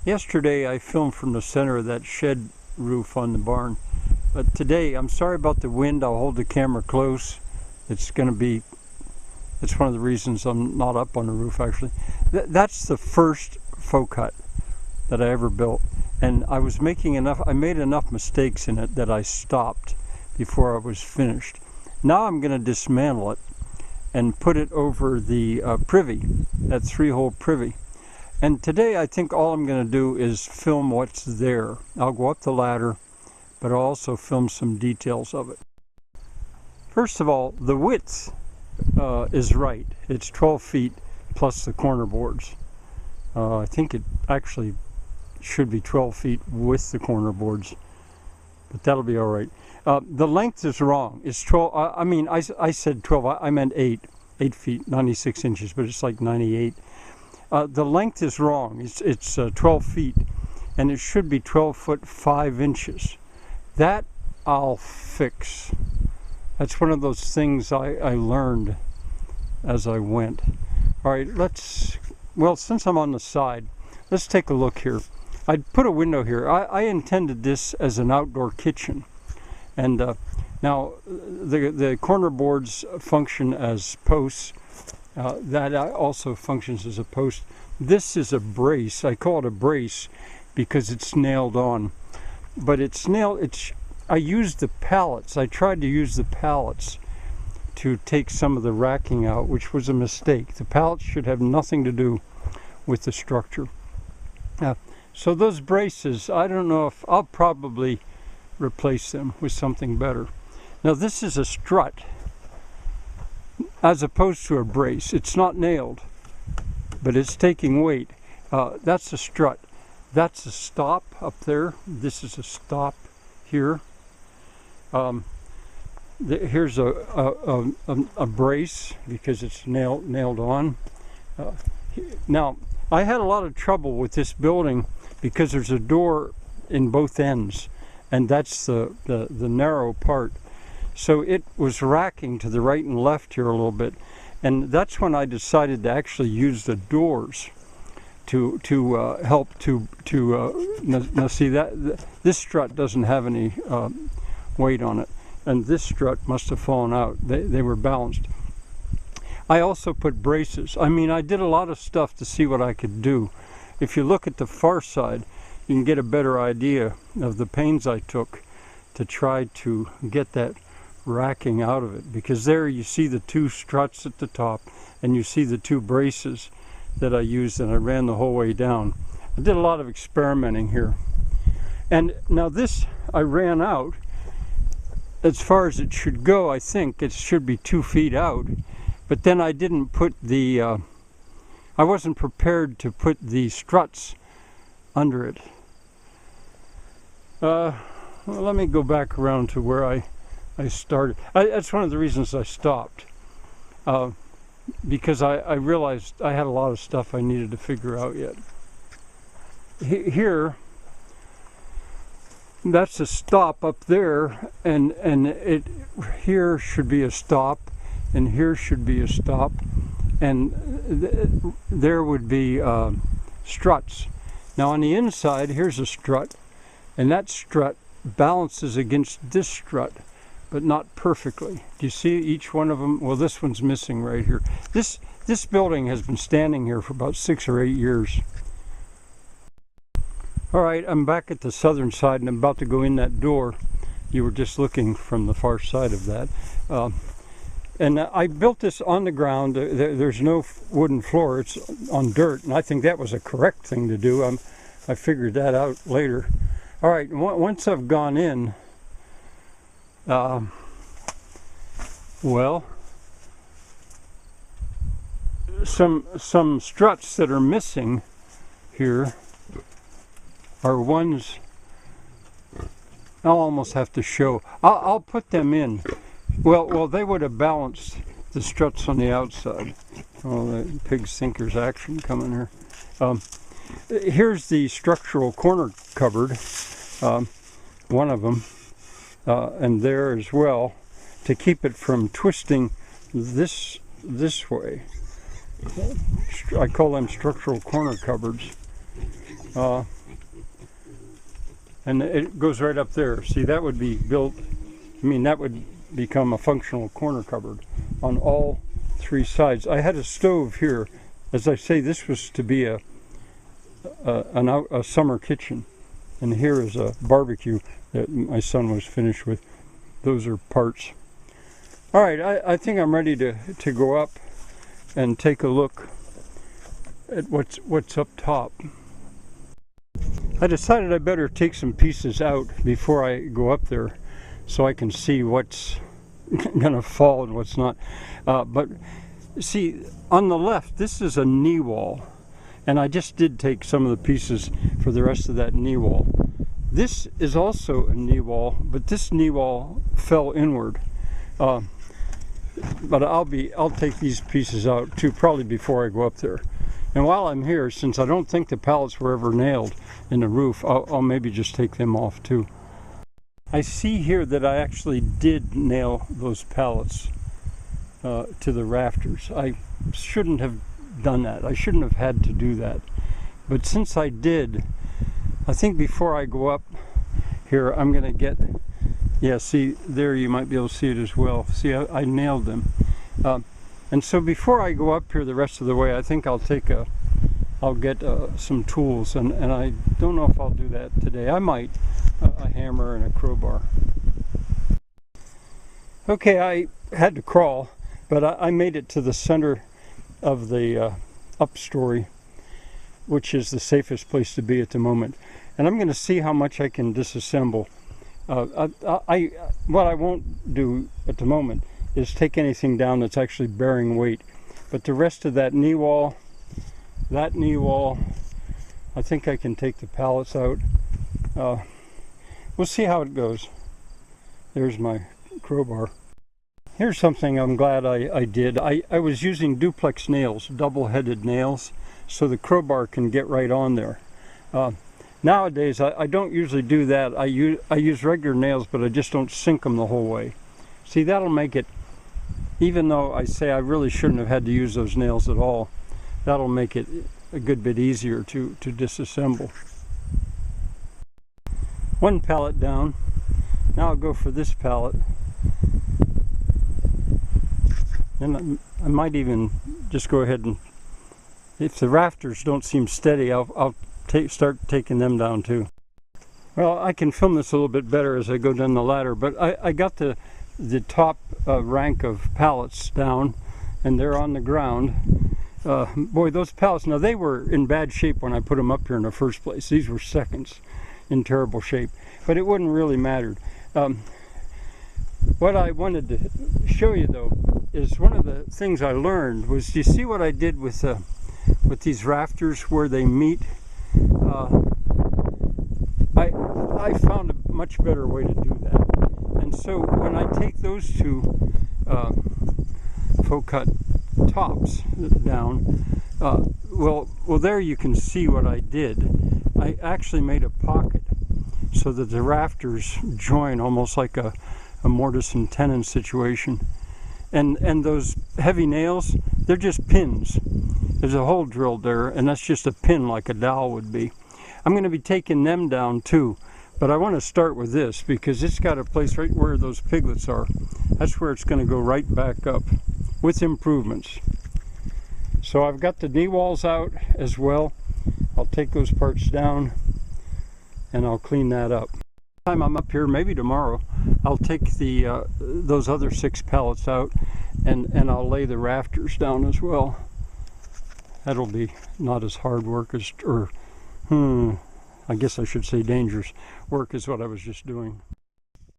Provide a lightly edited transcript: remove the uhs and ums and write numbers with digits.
Yesterday I filmed from the center of that shed roof on the barn. But today, I'm sorry about the wind. I'll hold the camera close. It's one of the reasons I'm not up on the roof actually. That's the first faux cut that I ever built. And I made enough mistakes in it that I stopped before I was finished. Now I'm going to dismantle it and put it over the privy, that 3-hole privy. And today I think all I'm going to do is film what's there. I'll go up the ladder, but I'll also film some details of it. First of all, the width is right. It's 12 feet plus the corner boards. I think it actually should be 12 feet with the corner boards, but that'll be all right. The length is wrong. It's 12. I said 12. I meant 8 feet, 96 inches, but it's like 98. The length is wrong. It's 12 feet, and it should be 12 foot 5 inches. That I'll fix. That's one of those things I learned as I went. All right, since I'm on the side, let's take a look here. I'd put a window here. I intended this as an outdoor kitchen. And now the corner boards function as posts. That also functions as a post. This is a brace. I call it a brace because it's nailed on. But I used the pallets. I tried to use the pallets to take some of the racking out, which was a mistake. The pallets should have nothing to do with the structure. So those braces, I don't know if I'll probably replace them with something better. Now this is a strut as opposed to a brace. It's not nailed, but it's taking weight. That's a strut. That's a stop up there. This is a stop here. Here's a brace because it's nailed on. Now I had a lot of trouble with this building because there's a door in both ends, and that's the narrow part. So it was racking to the right and left here a little bit, and that's when I decided to actually use the doors to help now see that this strut doesn't have any weight on it, and this strut must have fallen out. They were balanced. I also put braces. I did a lot of stuff to see what I could do. If you look at the far side, you can get a better idea of the pains I took to try to get that racking out of it, because there you see the 2 struts at the top and you see the 2 braces that I used, and I ran the whole way down. I did a lot of experimenting here. And now this I ran out as far as it should go. I think it should be 2 feet out, but then I didn't put I wasn't prepared to put the struts under it. Well, let me go back around to where I started. That's one of the reasons I stopped, because I realized I had a lot of stuff I needed to figure out yet. Here, that's a stop up there, and here should be a stop, and here should be a stop, and there would be struts. Now on the inside, here's a strut, and that strut balances against this strut, but not perfectly. Do you see each one of them? Well, this one's missing right here. This building has been standing here for about 6 or 8 years. All right, I'm back at the southern side and I'm about to go in that door. You were just looking from the far side of that. And I built this on the ground. There's no wooden floor. It's on dirt, and I think that was a correct thing to do. I figured that out later. All right, once I've gone in, well, some struts that are missing here are ones I'll almost have to show. I'll put them in. Well, they would have balanced the struts on the outside. Oh, the pig sinker's action coming here. Here's the structural corner cupboard, one of them, and there as well, to keep it from twisting this way. I call them structural corner cupboards. And it goes right up there. See, that would be built, I mean, that would become a functional corner cupboard on all three sides. I had a stove here. As I say, this was to be a summer kitchen. And here is a barbecue that my son was finished with. Those are parts. All right, I think I'm ready to go up and take a look at what's up top. I decided I better take some pieces out before I go up there so I can see what's gonna fall and what's not. But see, on the left, this is a knee wall, and I just did take some of the pieces for the rest of that knee wall. This is also a knee wall, but this knee wall fell inward. But I'll take these pieces out too, probably before I go up there. And while I'm here, since I don't think the pallets were ever nailed in the roof, I'll maybe just take them off too. I see here that I actually did nail those pallets to the rafters. I shouldn't have done that. I shouldn't have had to do that. But since I did, I think before I go up here, I'm going to get, yeah, see, there you might be able to see it as well. See, I nailed them. And so before I go up here the rest of the way, I think I'll get some tools, and I don't know if I'll do that today. I might, a hammer and a crowbar. Okay, I had to crawl, but I made it to the center of the upstory, which is the safest place to be at the moment. And I'm going to see how much I can disassemble. What I won't do at the moment is take anything down that's actually bearing weight. But the rest of that knee wall, I think I can take the pallets out. We'll see how it goes. There's my crowbar. Here's something I'm glad I did. I was using duplex nails, double-headed nails, so the crowbar can get right on there. Nowadays, I don't usually do that. I use regular nails, but I just don't sink them the whole way. See, that'll make it, even though I say I really shouldn't have had to use those nails at all, that'll make it a good bit easier to disassemble. One pallet down. Now I'll go for this pallet. And I might even just go ahead and, if the rafters don't seem steady, I'll start taking them down too. Well, I can film this a little bit better as I go down the ladder, but I got the top rank of pallets down, and they're on the ground. Boy, those pallets, now they were in bad shape when I put them up here in the first place. These were seconds in terrible shape, but it wouldn't really matter. What I wanted to show you though is one of the things I learned was, you see what I did with these rafters where they meet? I found a much better way to do that. And so when I take those two faux cut tops down, well there you can see what I did. I actually made a pocket so that the rafters join almost like a mortise and tenon situation. And those heavy nails, they're just pins. There's a hole drilled there, and that's just a pin like a dowel would be. I'm going to be taking them down too, but I want to start with this because it's got a place right where those piglets are. That's where it's going to go right back up with improvements. So I've got the knee walls out as well. I'll take those parts down and I'll clean that up. Time I'm up here, maybe tomorrow, I'll take those other 6 pallets out and I'll lay the rafters down as well. That'll be not as hard work as, I guess I should say dangerous work is what I was just doing.